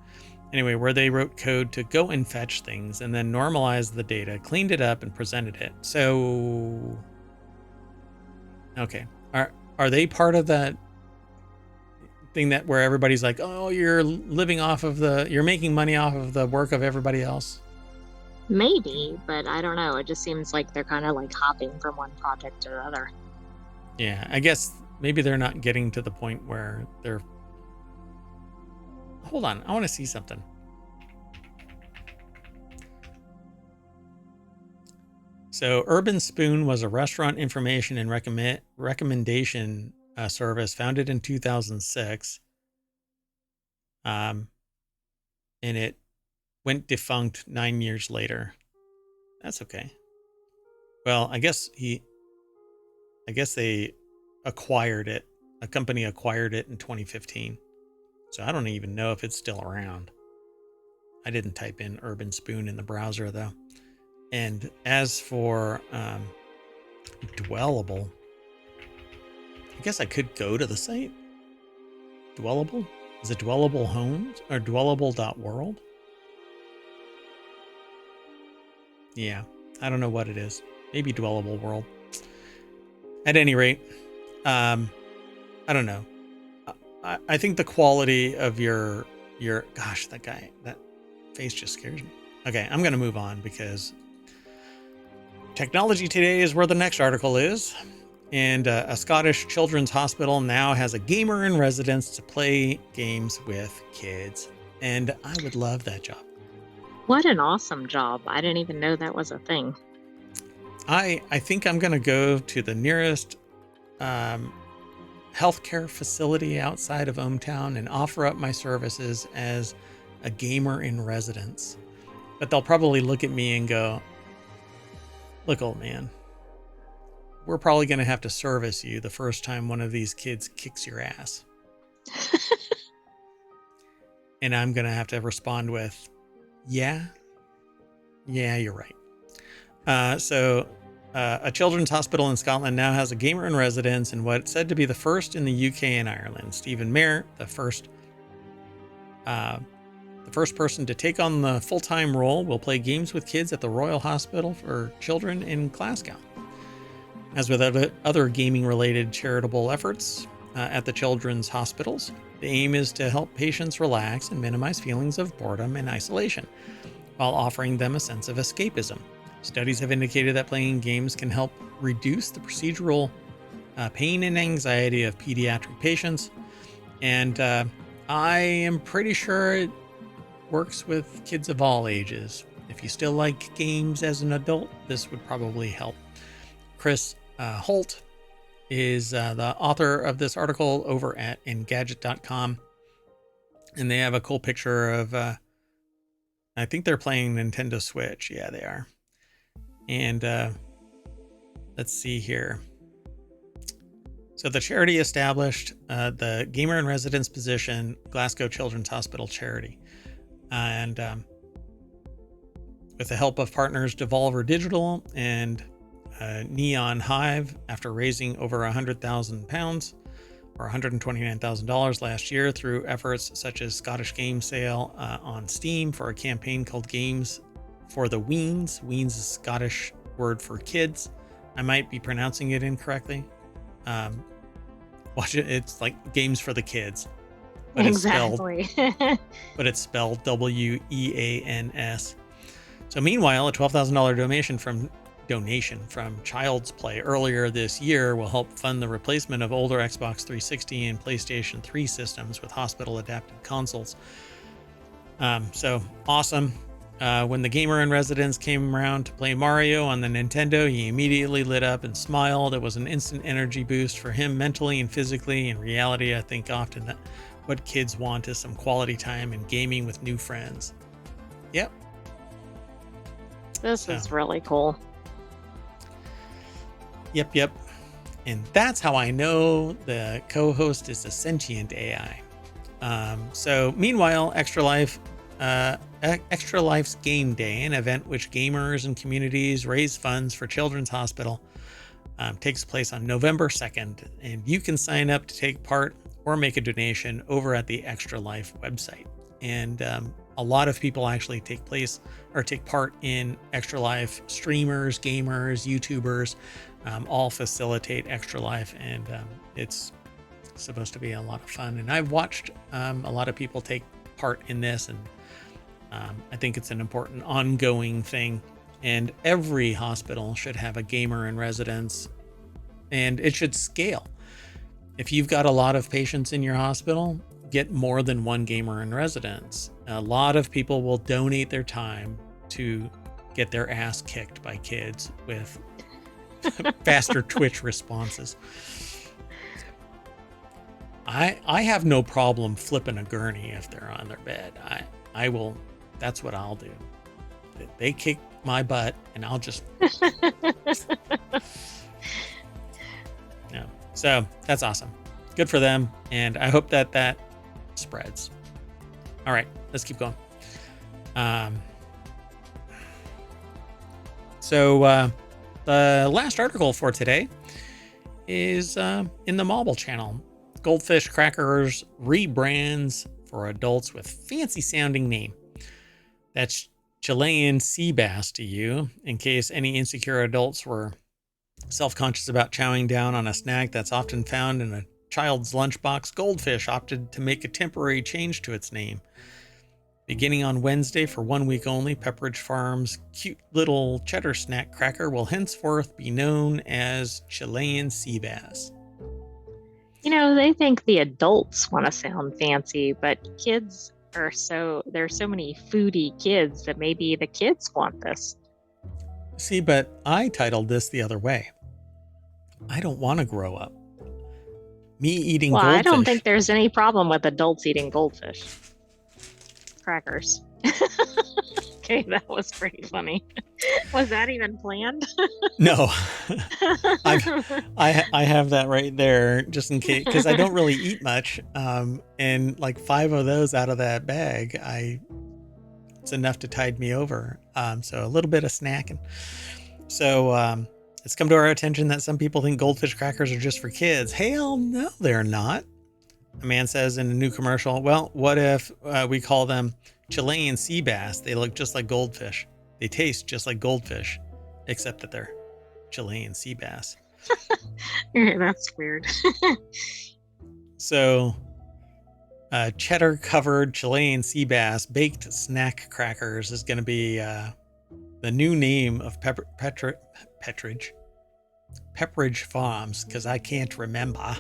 Anyway, where they wrote code to go and fetch things and then normalized the data, cleaned it up, and presented it. So, okay. Are they part of that thing that where everybody's like, oh, you're you're making money off of the work of everybody else? Maybe, but I don't know. It just seems like they're kind of like hopping from one project to another. Yeah, I guess maybe they're not getting to the point where they're. Hold on, I want to see something. So, Urban Spoon was a restaurant information and recommendation service founded in 2006. And it went defunct 9 years later. That's okay. Well, I guess they acquired it. A company acquired it in 2015. So I don't even know if it's still around. I didn't type in Urban Spoon in the browser though. And as for Dwellable, I guess I could go to the site. Dwellable? Is it Dwellable Homes or Dwellable.world? Yeah, I don't know what it is. Maybe Dwellable World. At any rate, I don't know. I think the quality of your gosh, that face just scares me. Okay, I'm gonna move on because Technology Today is where the next article is. And a Scottish children's hospital now has a gamer in residence to play games with kids. And I would love that job. What an awesome job. I didn't even know that was a thing. I think I'm going to go to the nearest healthcare facility outside of ohmTown and offer up my services as a gamer in residence. But they'll probably look at me and go, look, old man, we're probably going to have to service you the first time one of these kids kicks your ass. And I'm going to have to respond with, yeah, you're right. So a children's hospital in Scotland now has a gamer in residence in what's said to be the first in the UK and Ireland. Stephen Mayer, the first person to take on the full-time role, will play games with kids at the Royal Hospital for Children in Glasgow. As with other gaming-related charitable efforts at the children's hospitals, the aim is to help patients relax and minimize feelings of boredom and isolation, while offering them a sense of escapism. Studies have indicated that playing games can help reduce the procedural pain and anxiety of pediatric patients, and I am pretty sure it works with kids of all ages. If you still like games as an adult, this would probably help. Chris Holt is the author of this article over at Engadget.com, and they have a cool picture of I think they're playing Nintendo Switch. Yeah, they are. And let's see here. So the charity established the Gamer in Residence position, Glasgow Children's Hospital charity. And with the help of partners Devolver Digital and Neon Hive, after raising over £100,000 or $129,000 last year through efforts such as Scottish Game Sale on Steam for a campaign called Games for the Weens. Weens is Scottish word for kids. I might be pronouncing it incorrectly. Watch it. It's like Games for the Kids. But exactly. It's spelled WEANS. So meanwhile, a $12,000 donation from Child's Play earlier this year will help fund the replacement of older Xbox 360 and PlayStation 3 systems with hospital adapted consoles. So awesome. When the gamer in residence came around to play Mario on the Nintendo, he immediately lit up and smiled. It was an instant energy boost for him mentally and physically. In reality, I think often that what kids want is some quality time and gaming with new friends. Yep. This is really cool. Yep. And that's how I know the co-host is a sentient AI. So meanwhile, Extra Life's Game Day, an event which gamers and communities raise funds for Children's Hospital, takes place on November 2nd. And you can sign up to take part or make a donation over at the Extra Life website. And a lot of people actually take part in Extra Life. Streamers, gamers, YouTubers, all facilitate Extra Life, and it's supposed to be a lot of fun. And I've watched a lot of people take part in this, and I think it's an important ongoing thing. And every hospital should have a gamer in residence, and it should scale. If you've got a lot of patients in your hospital, get more than one gamer in residence. A lot of people will donate their time to get their ass kicked by kids with faster Twitch responses. I have no problem flipping a gurney if they're on their bed. I will. That's what I'll do. They kick my butt, and I'll just. No. So that's awesome. Good for them, and I hope that spreads. All right, let's keep going. So the last article for today is in the Mobile channel. Goldfish Crackers rebrands for adults with fancy sounding name. That's Chilean sea bass to you, in case any insecure adults were self-conscious about chowing down on a snack that's often found in a child's lunchbox. Goldfish opted to make a temporary change to its name. Beginning on Wednesday for 1 week only, Pepperidge Farm's cute little cheddar snack cracker will henceforth be known as Chilean sea bass. You know, they think the adults want to sound fancy, but kids there's so many foodie kids that maybe the kids want this. See, but I titled this the other way. I don't want to grow up. Me eating goldfish. I don't think there's any problem with adults eating goldfish crackers. Okay, that was pretty funny. Was that even planned? No. I have that right there just in case, because I don't really eat much. And like 5 of those out of that bag, it's enough to tide me over. So a little bit of snacking. So it's come to our attention that some people think goldfish crackers are just for kids. Hell no, they're not. A man says in a new commercial, well, what if we call them Chilean sea bass? They look just like goldfish. They taste just like goldfish, except that they're Chilean sea bass. That's weird. So, cheddar-covered Chilean sea bass baked snack crackers is going to be the new name of Pepperidge Farms, because I can't remember.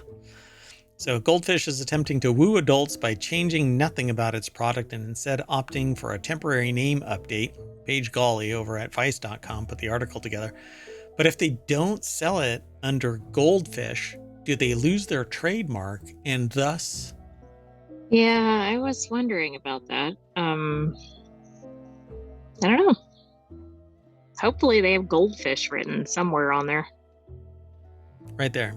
So Goldfish is attempting to woo adults by changing nothing about its product and instead opting for a temporary name update. Paige Gawley over at Vice.com put the article together. But if they don't sell it under Goldfish, do they lose their trademark and thus... Yeah, I was wondering about that. I don't know. Hopefully they have Goldfish written somewhere on there. Right there.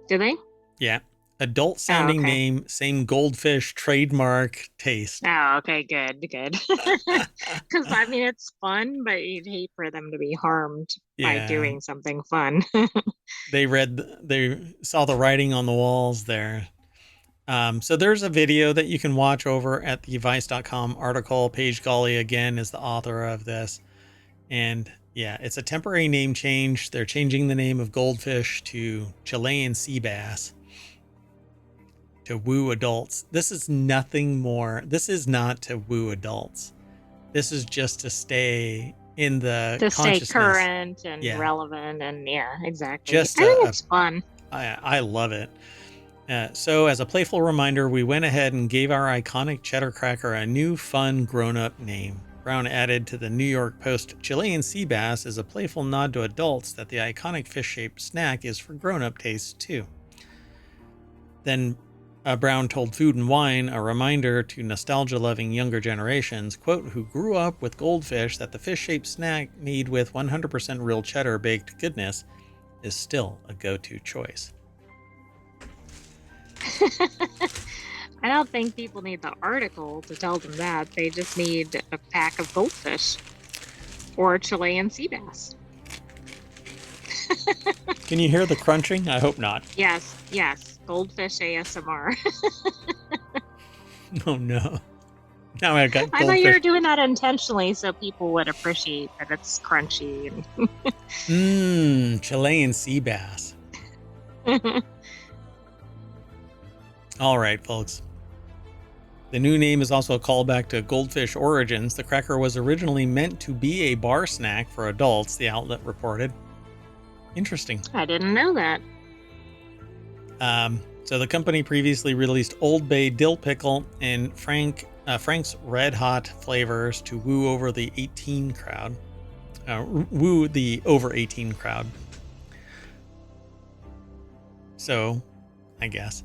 Do they? Yeah. Adult sounding name, same Goldfish trademark taste. Oh, okay, good. Because I mean, it's fun, but you'd hate for them to be harmed by doing something fun. They saw the writing on the walls there. So there's a video that you can watch over at the Vice.com article. Paige Gawley again is the author of this, and yeah, it's a temporary name change. They're changing the name of Goldfish to Chilean sea bass to woo adults. This is nothing more. This is not to woo adults. This is just to stay in the consciousness. To stay current and relevant, and exactly. I think it's fun. I love it. So as a playful reminder, we went ahead and gave our iconic cheddar cracker a new, fun, grown-up name. Brown added to the New York Post, Chilean sea bass is a playful nod to adults that the iconic fish-shaped snack is for grown-up tastes too. Then Brown told Food and Wine, a reminder to nostalgia-loving younger generations, quote, who grew up with Goldfish, that the fish-shaped snack made with 100% real cheddar baked goodness is still a go-to choice. I don't think people need the article to tell them that. They just need a pack of Goldfish or Chilean sea bass. Can you hear the crunching? I hope not. Yes. Goldfish ASMR. Oh no. Now I've got I thought you were goldfish. doing that intentionally so people would appreciate that it's crunchy. Chilean sea bass. All right, folks. The new name is also a callback to Goldfish Origins. The cracker was originally meant to be a bar snack for adults, the outlet reported. Interesting. I didn't know that. So the company previously released Old Bay dill pickle and Frank's Red Hot flavors to woo over the 18 crowd. Woo the over 18 crowd. So, I guess.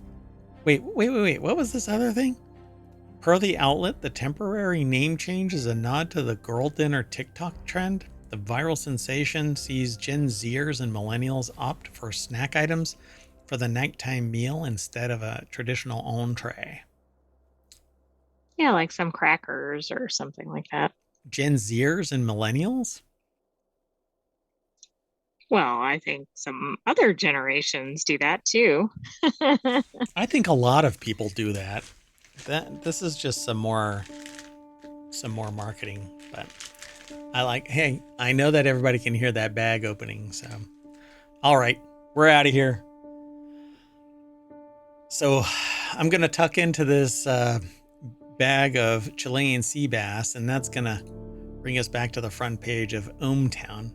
Wait. What was this other thing? Per the outlet, the temporary name change is a nod to the girl dinner TikTok trend. The viral sensation sees Gen Zers and millennials opt for snack items for the nighttime meal instead of a traditional entree. Yeah, like some crackers or something like that. Gen Zers and millennials? Well, I think some other generations do that too. I think a lot of people do that. This is just some more marketing, but hey, I know that everybody can hear that bag opening, so all right, we're out of here. So I'm gonna tuck into this bag of Chilean sea bass, and that's gonna bring us back to the front page of ohmTown.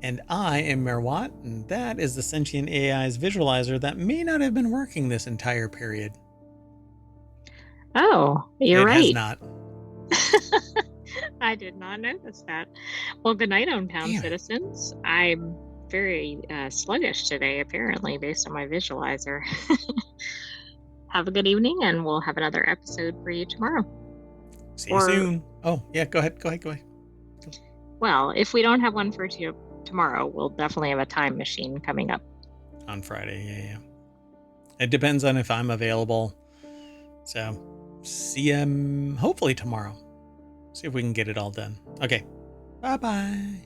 And I am Merwat, and that is the sentient AI's visualizer that may not have been working this entire period. Oh, you're It right. has not. I did not notice that. Well, good night, ohmTown Damn it. citizens. I'm very sluggish today, apparently, based on my visualizer. Have a good evening, and we'll have another episode for you tomorrow. See you soon. Oh, yeah, go ahead. Well, if we don't have one for tomorrow, we'll definitely have a time machine coming up. On Friday, yeah. It depends on if I'm available. So, see you hopefully tomorrow. See if we can get it all done. Okay. Bye-bye.